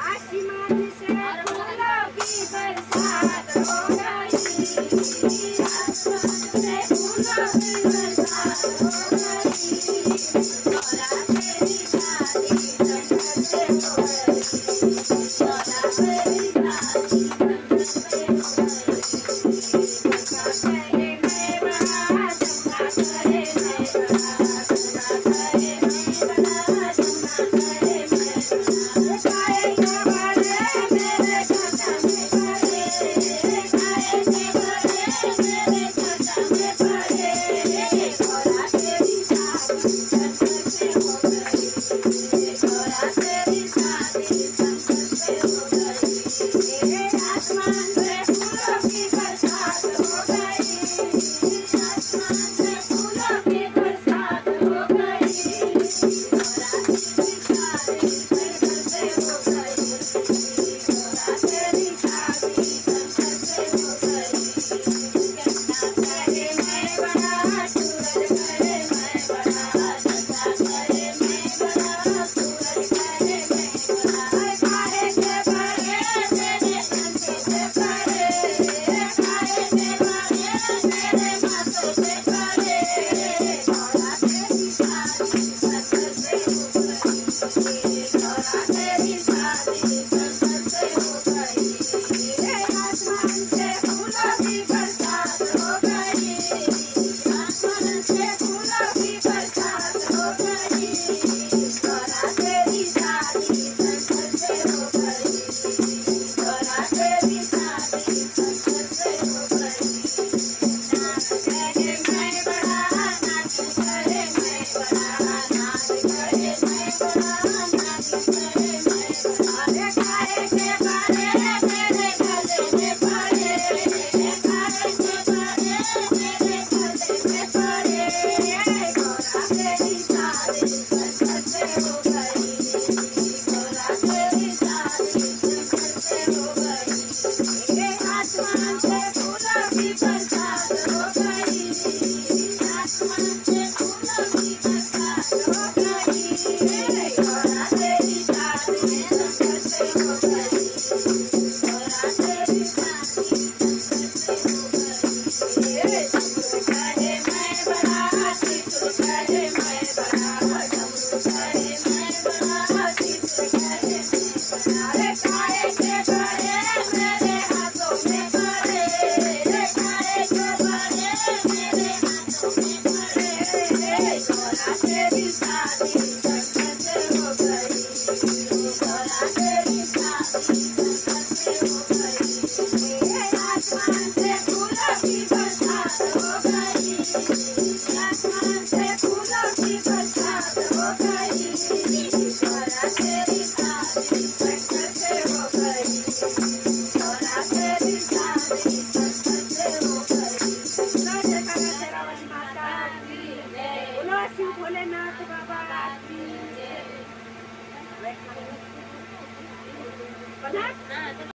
आसमान से फूलों की बरसात हो गई, आसमान से फूलों की बरसात हो गई, तोरा तेरी शादी जन्नत से हो गई, तोरा तेरी शादी जन्नत से हो गई, चंपा करे मैं बड़ा, चंपा करे मैं बड़ा, चंपा करे मैं बड़ा, चंपा करे मैं बड़ा, खाएंगे बड़े मेरे खजाने बड़े, खाएंगे बड़े मेरे खजाने बड़े, तोरा तेरी शादी जन्नत से हो गई, तोरा तेरी शादी जन्नत से हो गई, आसमान से फूलों की बरसात हो गई, आसमान से फूलों की बरसात हो गई, तोरा तेरी शादी जन्नत से हो गई, तोरा तेरी शादी जन्नत से हो गई, चंदा करे मैं बड़ा, सूरज करे मैं बड़ा, चंदा करे मैं बड़ा, सूरज करे मैं बड़ा, खाएंगे बड़े मेरे कंधे पे पड़े, खाएंगे बड़े मेरे माथे पे पड़े, तोरा तेरी शादी जन्नत से हो गई, तोरा तेरी शादी जन्नत से हो गई, आसमान से फूलों की बरसात हो गई, आसमान से फूलों की बरसात हो गई, तोरा तेरी शादी जन्नत से हो गई, तोरा तेरी शादी जन्नत से हो गई, नाच करे मैं बड़ा, नाच करे मैं बड़ा, नाच करे मैं बड़ा, नाच करे मैं बड़ा, खाएंगे बड़े मेरे गले में पड़े, खाएंगे बड़े मेरे गले में पड़े, तोरा तेरी शादी जन्नत से हो गई, तोरा तेरी शादी जन्नत से हो गई, आसमान से फूलों की बरसात हो गई, आसमान से फूलों की बरसात हो गई, तोरा तेरी शादी जन्नत से हो गई, तोरा तेरी शादी जन्नत से हो गई, डमरू करे मैं बड़ा, टिटू करे मैं बड़ा, डमरू करे मैं बड़ा, टिटू करे मैं बड़ा, खाएंगे बड़े मेरे हाथों में पड़े, खाएंगे बड़े मेरे हाथों में पड़े, तोरा तेरी शादी जन्नत से हो गई, तोरा तेरी शादी जन्नत से हो गई, आसमान से फूलों की बरसात हो गई, आसमान से फूलों की बरसात हो गई, तोरा तेरी शादी जन्नत से हो गई, तोरा तेरी शादी जन्नत से हो गई, बोलो जयकारा शेरावाली माता की जय, बोलो शिव भोलेनाथ बाबा की जय।